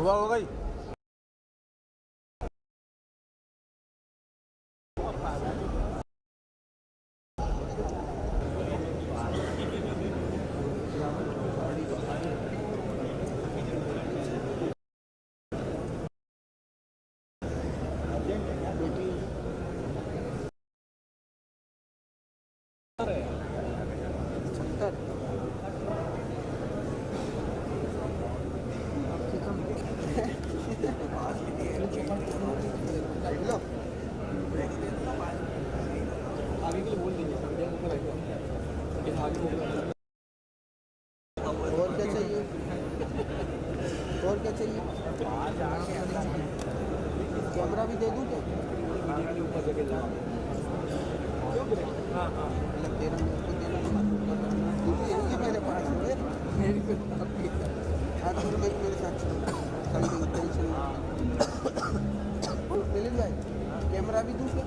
सुबह हो गई। और क्या चाहिए? और क्या चाहिए? कैमरा भी दे दूँ क्या? हाँ हाँ, मतलब तेरा मेरे को देना है मेरे पास है। मेरी को हाँ तो मेरे साथ चल टेंशन मिल जाए। कैमरा भी दूँ क्या?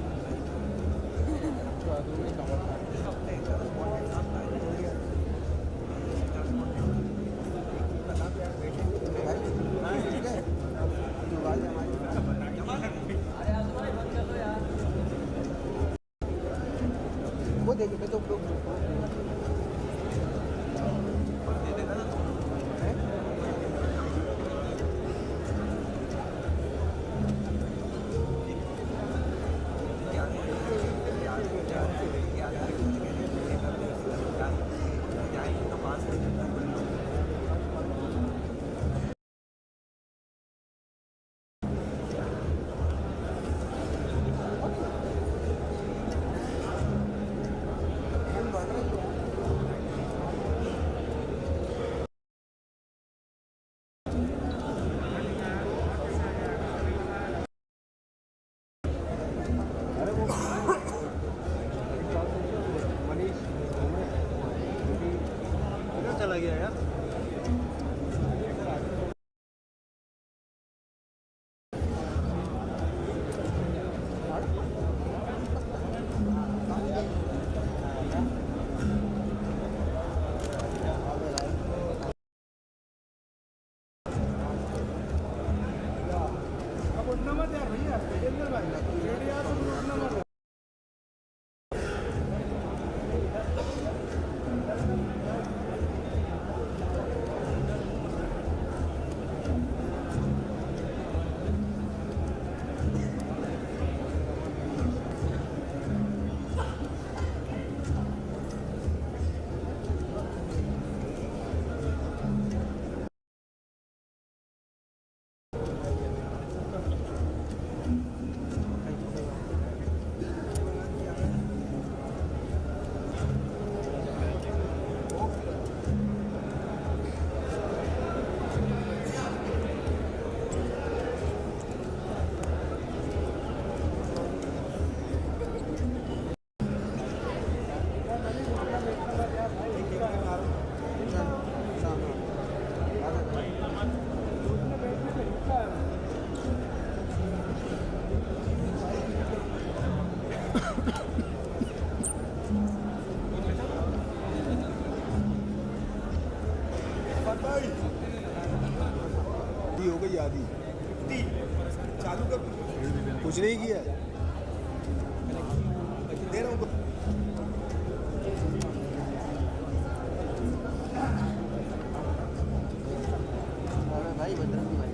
वो देखिए तो चला गया यार। हो गई आधी चालू कर कुछ नहीं किया दे रहा हूँ भाई बजरंगी भाई।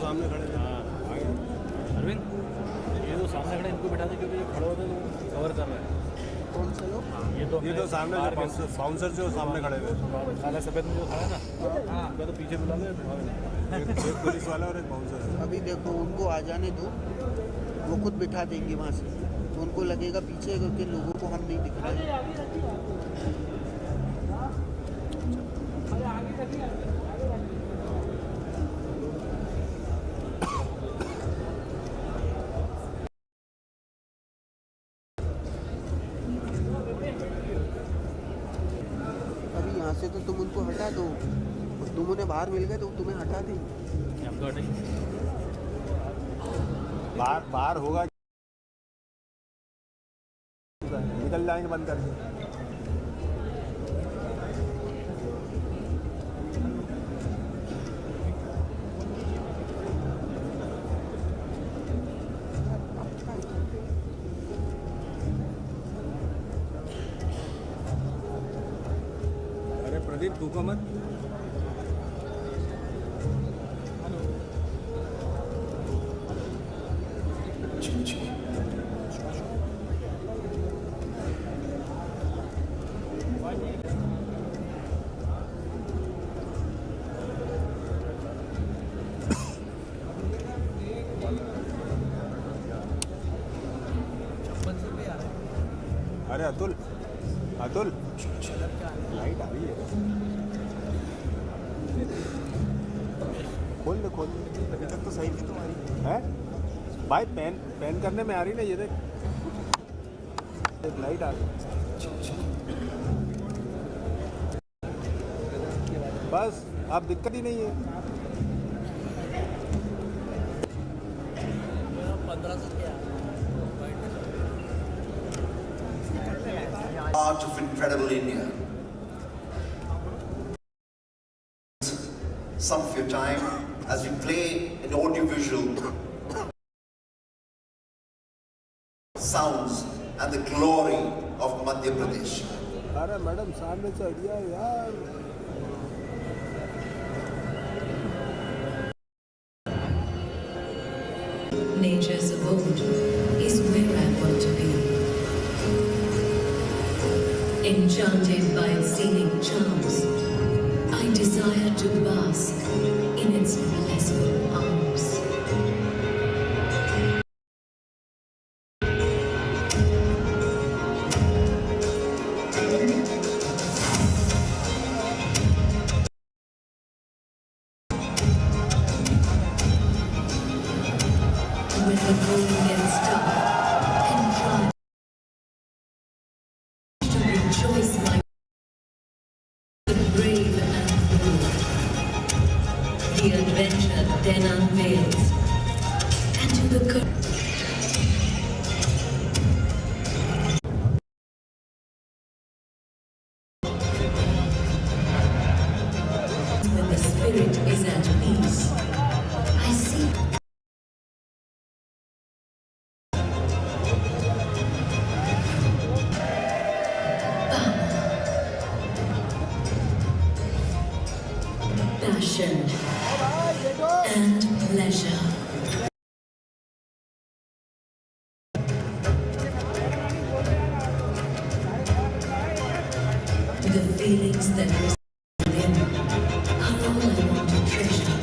सामने खड़े थे। अरविंद ये तो सामने खड़े इनको बिठा दे क्योंकि ये खड़े होते तो कवर कर रहे हैं। कौन से लोग? ये तो सामने बाउंसर जो सामने खड़े हुए काला सफेद में जो खड़ा है ना मैं तो पीछे बुला ले एक पुलिस वाला और एक बाउंसर। अभी देखो उनको आ जाने दो वो खुद बिठा देंगे वहाँ से तो उनको लगेगा पीछे क्योंकि लोगों को हम नहीं दिख रहे हैं। अभी यहाँ से तो तुम उनको हटा दो, और तुम उन्हें बाहर मिल गए तो तुम्हें हटा दें। बाहर होगा, निकल जाएंगे बंद करके। अरे प्रदीप थूको मत। अरे अतुल अतुल लाइट आ रही है, खोल दे अभी तक तो सही थी तुम्हारी है भाई। पेन करने में आ रही ना, ये देख लाइट आ रही। बस अब दिक्कत ही नहीं है। 1500 क्या Art of incredible India. Some of your time as we play an audiovisual sounds and the glory of Madhya Pradesh. अरे मैडम सामने से हटिया यार। Nature's abode is where I want to be. Enchanted by its scenic charms, I desire to bask in its blissful arms. When the going gets tough and try to rejoice like the brave and bold, the adventure then unveils, and to the when the spirit is at peace, I see passion and pleasure. The feelings that reside within are all I want to treasure.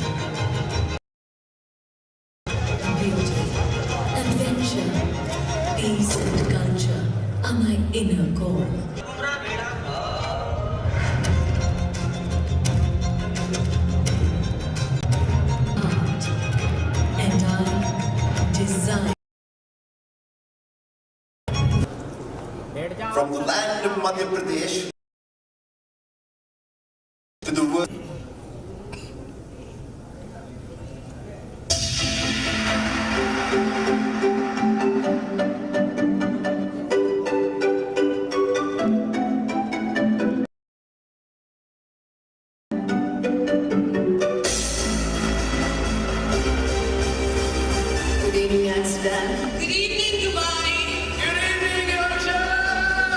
Beauty, adventure, peace and culture are my inner core. And I desire From the land of Madhya Pradesh to the world. Good evening, Amsterdam. Good evening, Dubai. Good evening, Asia.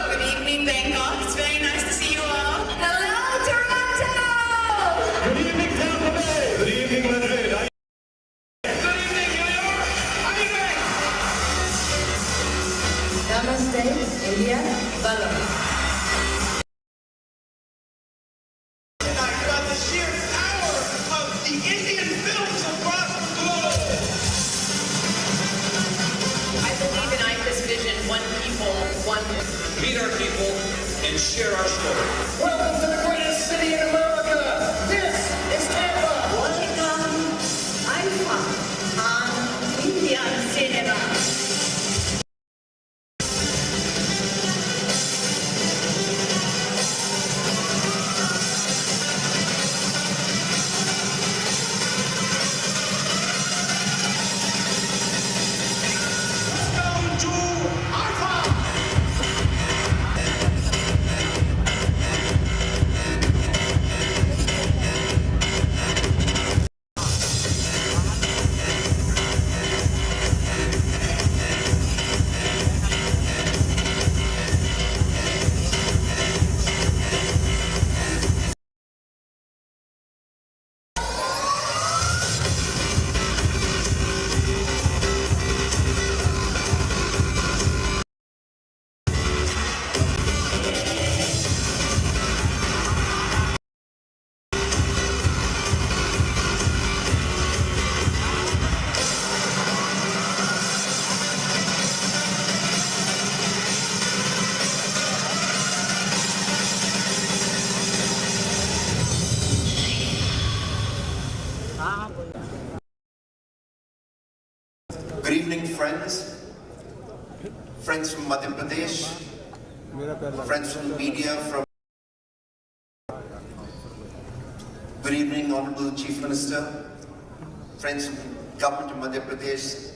Good evening, Bangkok. It's very nice to see you all. Hello, Toronto! Good evening, Tampa Bay. Good evening, Madrid. Good evening, New York. How are you doing? Namaste, India. Bye. Tonight about the sheer power of the Indian films across the globe. I believe in IFA's vision, one people, one... Meet our people and share our story. Welcome to the greatest city in America. This Good evening, friends. Friends from Madhya Pradesh, friends from the media, from good evening, Honorable Chief Minister, friends from the Government of Madhya Pradesh,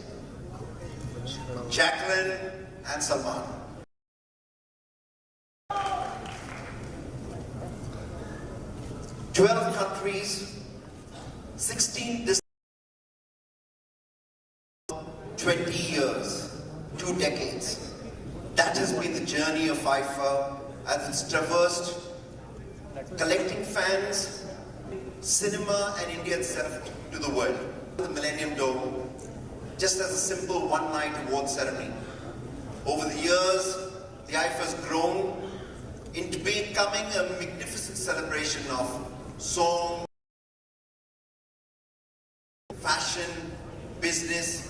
Jacqueline and Salman. "12 countries, 16 20 years, 2 decades. That has been the journey of IFA as it's traversed, collecting fans, cinema and India itself to the world. The Millennium Dome, just as a simple one-night award ceremony. Over the years, the IFA has grown into becoming a magnificent celebration of song, fashion, business,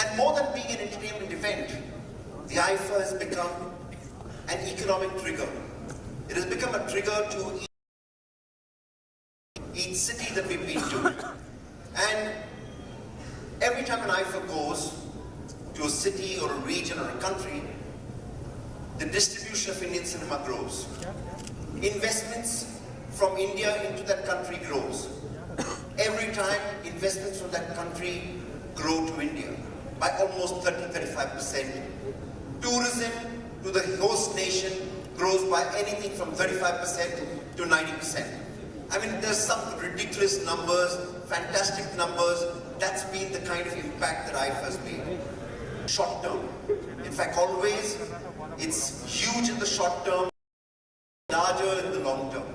and more than being an entertainment event, the IFA has become an economic trigger. It has become a trigger to each city that we've been to. And every time an IFA goes to a city or a region or a country, the distribution of Indian cinema grows. Investments from India into that country grows. Every time investments from that country grow to India by almost 30-35%. Tourism to the host nation grows by anything from 35% to 90%. I mean, there's some ridiculous numbers, fantastic numbers. That's been the kind of impact that IFA has made. Short term. In fact, always, it's huge in the short term, larger in the long term.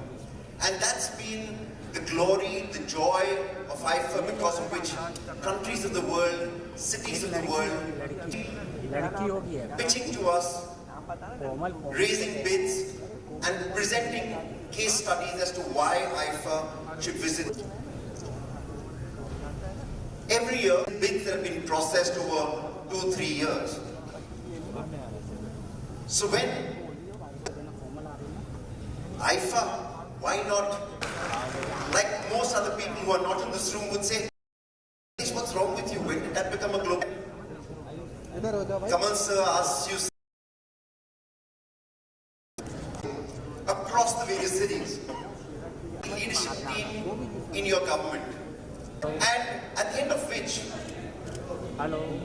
And that's been the glory, the joy of IFA, because of which countries of the world, cities of the world, pitching to us, raising bids, and presenting case studies as to why IFA should visit. Every year, bids that have been processed over 2-3 years. So when IFA, why not, like most other people who are not in this room would say, what's wrong with you? When did that become a global? Kamal sir asks you across the various cities, leadership team in your government, and at the end of which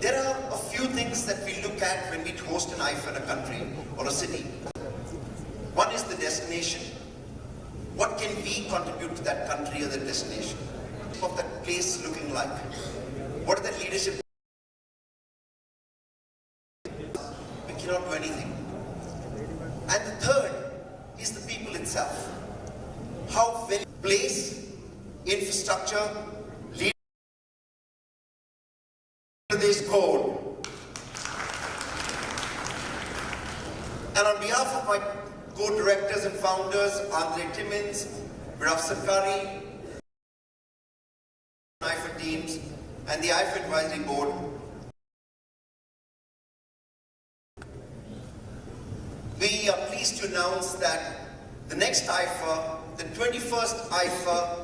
there are a few things that we look at when we host an IFA in a country or a city. One is the destination. What can we contribute to that country or the destination? Of that place looking like? What is that leadership? We cannot do anything. And the third is the people itself. How well place, infrastructure, this code. And on behalf of my co-directors and founders, Andre Timmins, Birav Sarkari, IFA teams, and the IFA Advisory Board, we are pleased to announce that the next IFA, the 21st IFA,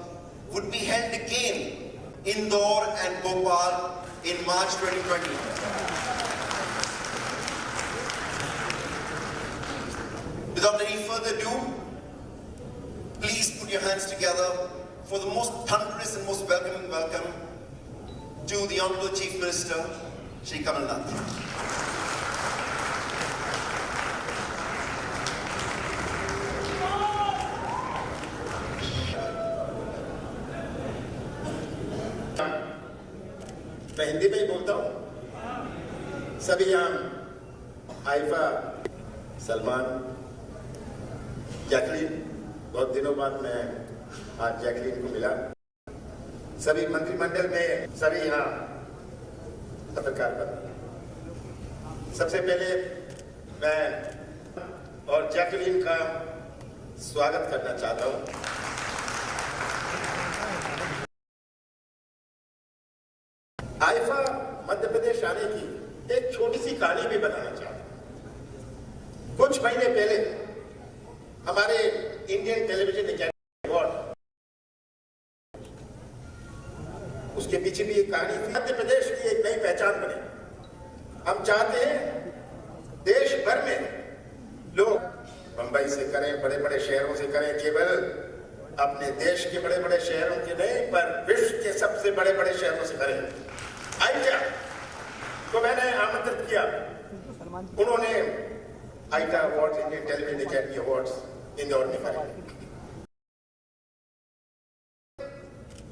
would be held again in Indore and Bhopal in March 2020. Without any further ado, please put your hands together for the most thunderous and most welcoming welcome to the Honorable Chief Minister, Shri Kamal Nath. मैं हिंदी में ही बोलता हूँ। सभी यहाँ IIFA, Salman, Jacqueline, बहुत दिनों बाद मैं आज जैकलीन को मिला। सभी मंत्रिमंडल में सभी यहाँ पत्रकार बंधु। सबसे पहले मैं और जैकलीन का स्वागत करना चाहता हूँ। आइफा मध्य प्रदेश आने की एक छोटी सी कहानी भी बताना चाहता हूं। कुछ महीने पहले हमारे इंडियन टेलीविजन अकेडमी अवार्ड, उसके पीछे भी एक कहानी थी। मध्य प्रदेश की एक नई पहचान बने। हम चाहते हैं देश भर में लोग मुंबई से करें, बड़े बड़े शहरों से करें, केवल अपने देश के बड़े बड़े शहरों के नहीं पर विश्व के सबसे बड़े बड़े शहरों से करें। आइटा को मैंने आमंत्रित किया, उन्होंने ITA award, Indian television academy awards Indore में करे।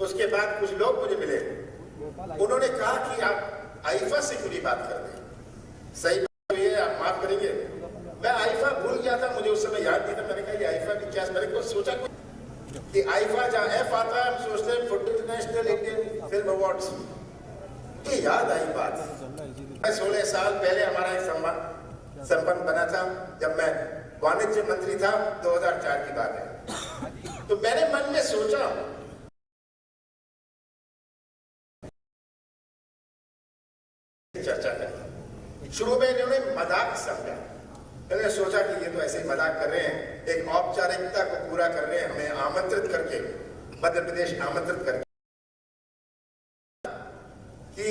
उसके बाद कुछ लोग मुझे मिले, उन्होंने कहा कि आप आईफा से क्यों नहीं बात करते। सही बात ये, आप माफ करेंगे, मैं आईफा भूल गया था, मुझे उस समय याद नहीं था। मैंने कहा ये आईफा भी क्या, मैंने कुछ सोचा कि आईफा जहाँ एफ आता है हम सोचते हैं foot international Indian film awards, ये याद आई बात। 16 साल पहले हमारा एक संबंध बना था, जब मैं वाणिज्य मंत्री था, 2004 की बात है। तो मैंने मन में सोचा चर्चा करें। शुरू में इन्होंने मजाक समझा, इन्होंने सोचा कि ये तो ऐसे ही मजाक कर रहे हैं, एक औपचारिकता को पूरा कर रहे हैं, हमें आमंत्रित करके, मध्य प्रदेश आमंत्रित करके कि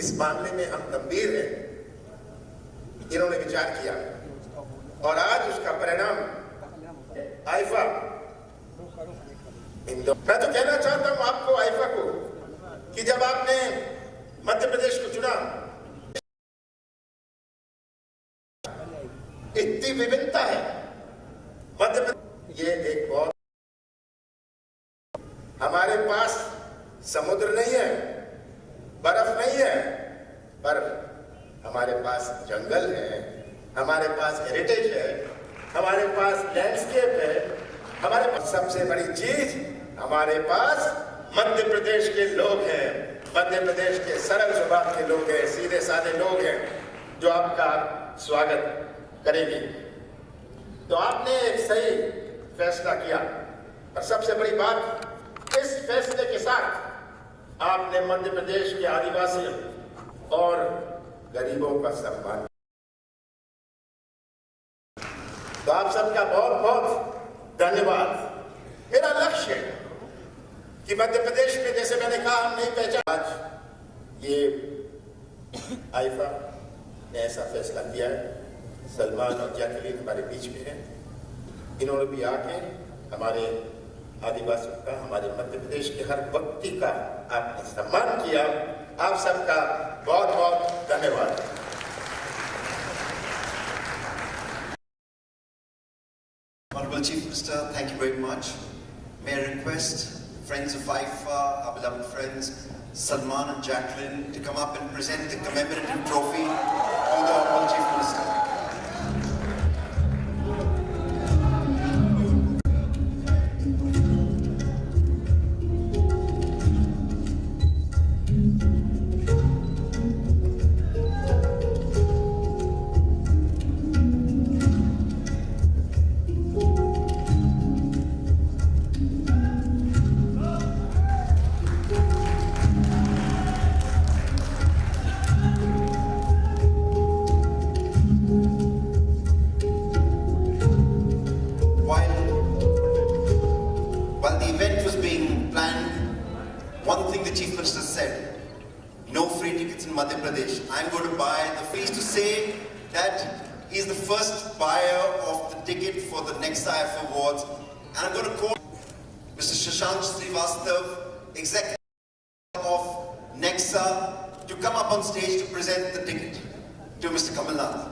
इस मामले में हम गंभीर हैं। इन्होंने विचार किया और आज उसका परिणाम आईफा इंदौर। मैं तो कहना चाहता हूं आपको, आईफा को, कि जब आपने मध्य प्रदेश को चुना, इतनी विभिन्नता है मध्य प्रदेश। ये एक बहुत, हमारे पास समुद्र नहीं है, बर्फ नहीं है, पर हमारे पास जंगल है, हमारे पास हेरिटेज है, हमारे पास लैंडस्केप है, हमारे पास सबसे बड़ी चीज, हमारे पास मध्य प्रदेश के लोग हैं। मध्य प्रदेश के सरल स्वभाव के लोग हैं, सीधे साधे लोग हैं, जो आपका स्वागत करेंगे। तो आपने एक सही फैसला किया, और सबसे बड़ी बात, इस फैसले के साथ आपने मध्य प्रदेश के आदिवासियों और गरीबों का सम्मान। तो आप सबका बहुत बहुत धन्यवाद। मेरा लक्ष्य है कि मध्य प्रदेश में, जैसे मैंने कहा, हम नहीं पहचान। आज ये आईफा ने ऐसा फैसला किया है, सलमान और जैकलीन हमारे बीच में है, इन्होंने भी आके हमारे आदिवासियों का, हमारे मध्य प्रदेश के हर व्यक्ति का आपने सम्मान किया। आप सबका बहुत बहुत धन्यवाद। Honorable Chief Minister, thank you very much. May I request friends of IFA, our beloved friends, Salman and Jacqueline, to come up and present the commemorative trophy to the Honorable Chief Minister. While the event was being planned, one thing the Chief Minister said, no free tickets in Madhya Pradesh. I'm going to buy the fees to say that he's the first buyer of the ticket for the next IF Awards. And I'm going to call Mr. Shashank Srivastav, Executive of Nexa, to come up on stage to present the ticket to Mr. Kamal Nath.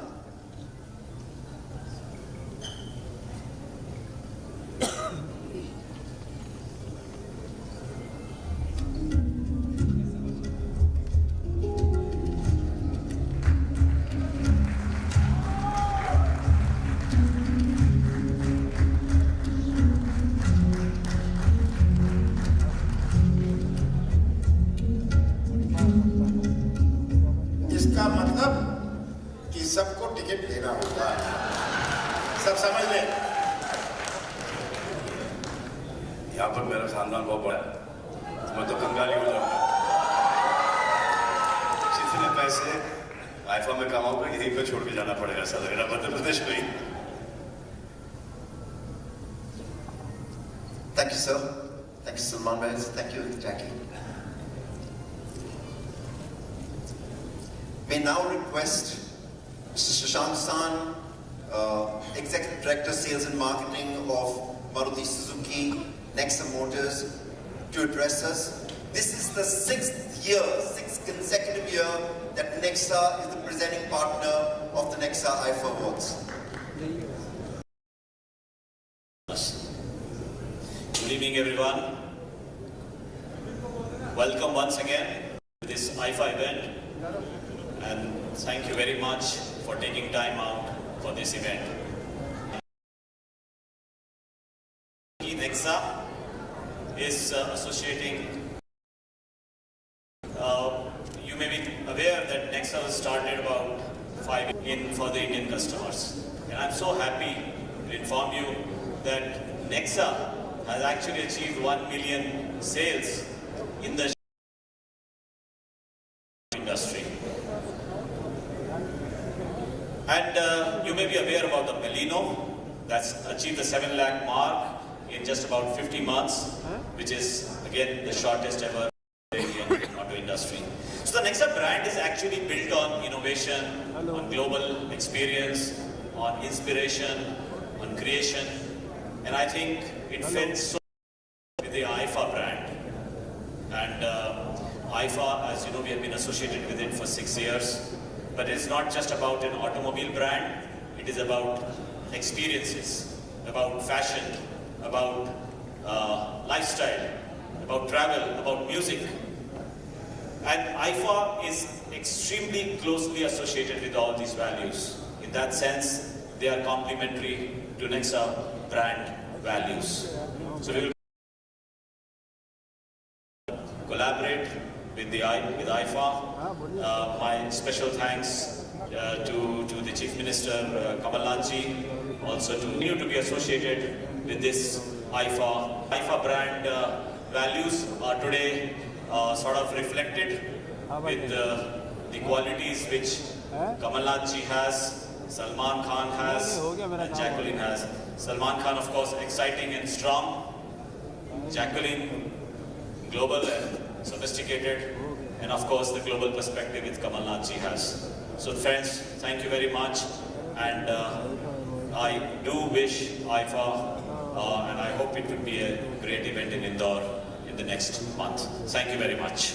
इसका मतलब कि सबको ticket लेना होगा, सब समझ लें। यहाँ पर मेरा खानदान बहुत बड़ा है, मैं तो कंगाली हो जाऊंगा। जितने पैसे आईफा में कमाऊंगा यहीं पे छोड़ के जाना पड़ेगा, ऐसा लग रहा है, मध्य प्रदेश में ही। Thank you, sir. Thank you, Salman Bhai. Thank you, Jackie. may now request Mr. Shashank San, Executive Director, Sales and Marketing of Maruti Suzuki Nexa Motors, to address us. This is the sixth consecutive year that Nexa is the presenting partner of the Nexa IFA Awards. Good evening, everyone. Welcome once again to this IFA event, and thank you very much for taking time out for this event. Nexa is associating. You may be aware that Nexa was started about 5 years for the Indian customers, and I'm so happy to inform you that Nexa has actually achieved 1 million sales in the industry. And you may be aware about the Baleno that's achieved the 7 lakh mark in just about 50 months, which is again the shortest ever in the Indian auto industry. So the Nexa brand is actually built on innovation, on global experience, on inspiration, on creation, and I think it fits so with the IFA brand. And IFA, as you know, we have been associated with it for 6 years. But it's not just about an automobile brand, it is about experiences, about fashion, about lifestyle, about travel, about music. And IFA is extremely closely associated with all these values. In that sense, they are complementary to Nexa brand values. So we will collaborate with IFA. My special thanks to the Chief Minister Kamal Ji, also to continue to be associated with this IFA. IFA brand values are today sort of reflected with the qualities which Kamal Ji has, Salman Khan has, and Jacqueline has. Salman Khan, of course, exciting and strong. Jacqueline, global and sophisticated, and of course the global perspective with Kamal Ji has. So friends, thank you very much, and I do wish IFA, and I hope it will be a great event in Indore in the next month. Thank you very much.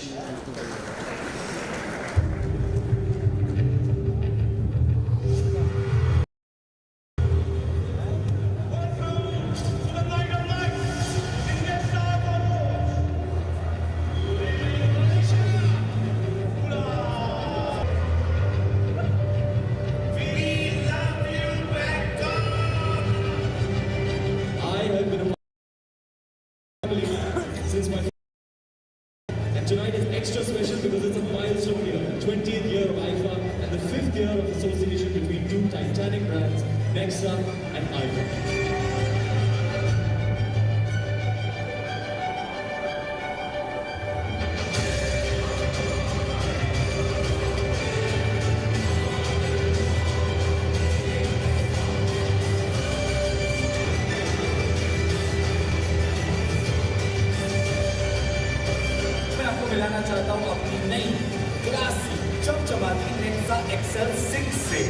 Tonight is extra special because it's a milestone year, 20th year of IFA and the 5th year of association between two titanic brands, Nexa and IFA. मिलाना चाहता हूं अपनी नई classy चमचमाती Nexa Excel 6 से।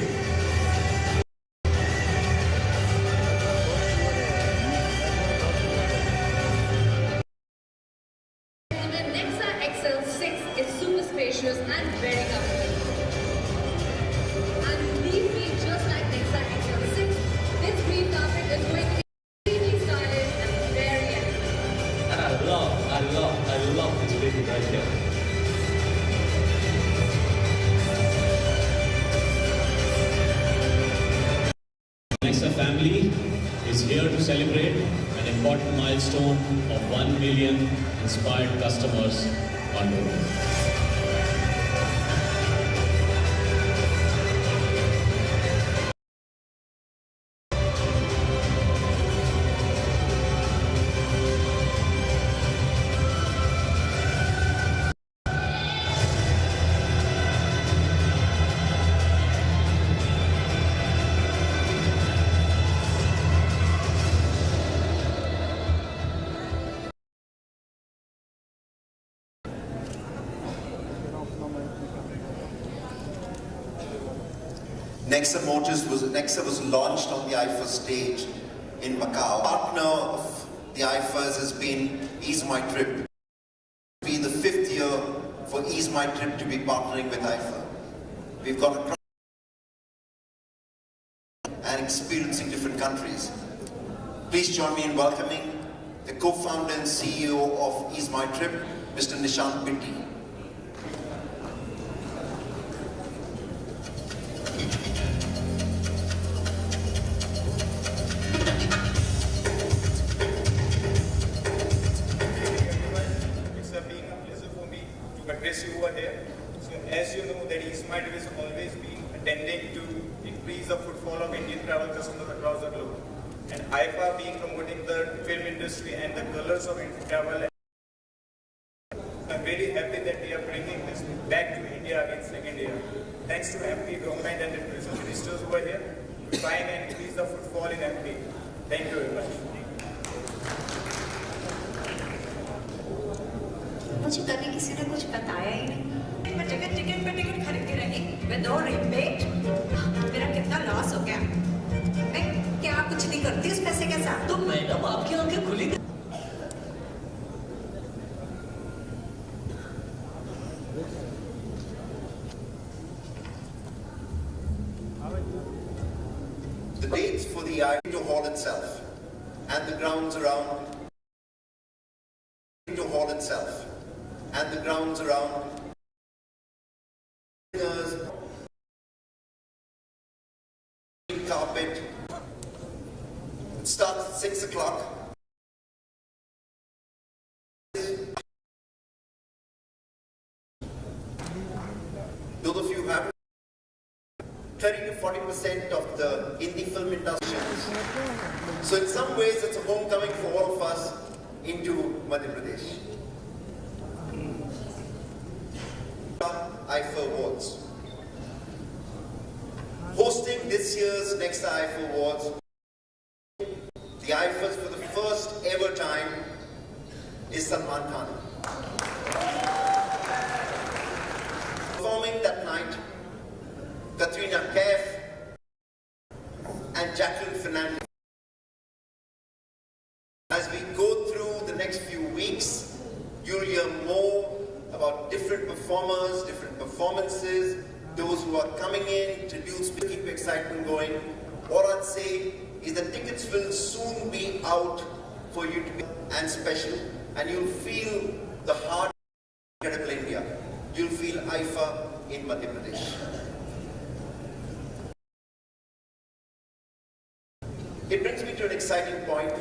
The Nexa XL 6 is super spacious and very comfortable. And believe me, just like Nexa XL 6, this green carpet is going to be extremely stylish and very elegant. And I love this lady right here. Nexa family is here to celebrate an important milestone of 1 million inspired customers on the road. Nexa was launched on the IFA stage in Macau. Partner of the IFAs has been Ease My Trip. It will be the 5th year for Ease My Trip to be partnering with IFA. We've got a and experiencing different countries. Please join me in welcoming the co-founder and CEO of Ease My Trip, Mr. Nishant Pitti. It's been a pleasure for me to address you over here. So as you know that Ease My Trip has always been attending to increase the footfall of Indian travel customers across the globe. And IFA being promoting the film industry and the colors of Indian travel. I'm very happy that we are bringing this back to India again second year. Thanks to MP government and the tourism ministers over here to try and increase the footfall in MP. Thank you very much. मुझे कभी किसी ने कुछ बताया ही नहीं। मैं जगह ticket पे टिकट खरीदती रही विदाउट रिबेट। मेरा कितना लॉस हो गया। मैं क्या कुछ नहीं करती उस पैसे के साथ। तो मैडम आपकी आंखें खुली। The dates for the IFA hall itself and the grounds around carpet. It starts at 6 o'clock. Those of you who have 30 to 40% of the indie film industry. So in some ways it's a homecoming for all of us into Madhya Pradesh. IFA Awards. Hosting this year's next IFA Awards, the IFAs for the first ever time is Salman Khan. Performing that night, Katrina Kaif and Jacqueline Fernandez. As we go through the next few weeks, you'll hear more about different performers, different performances, those who are coming in, tributes to keep excitement going. All I'd say is the tickets will soon be out for you to be and special, and you'll feel the heart of incredible India. You'll feel IFA in Madhya Pradesh. It brings me to an exciting point.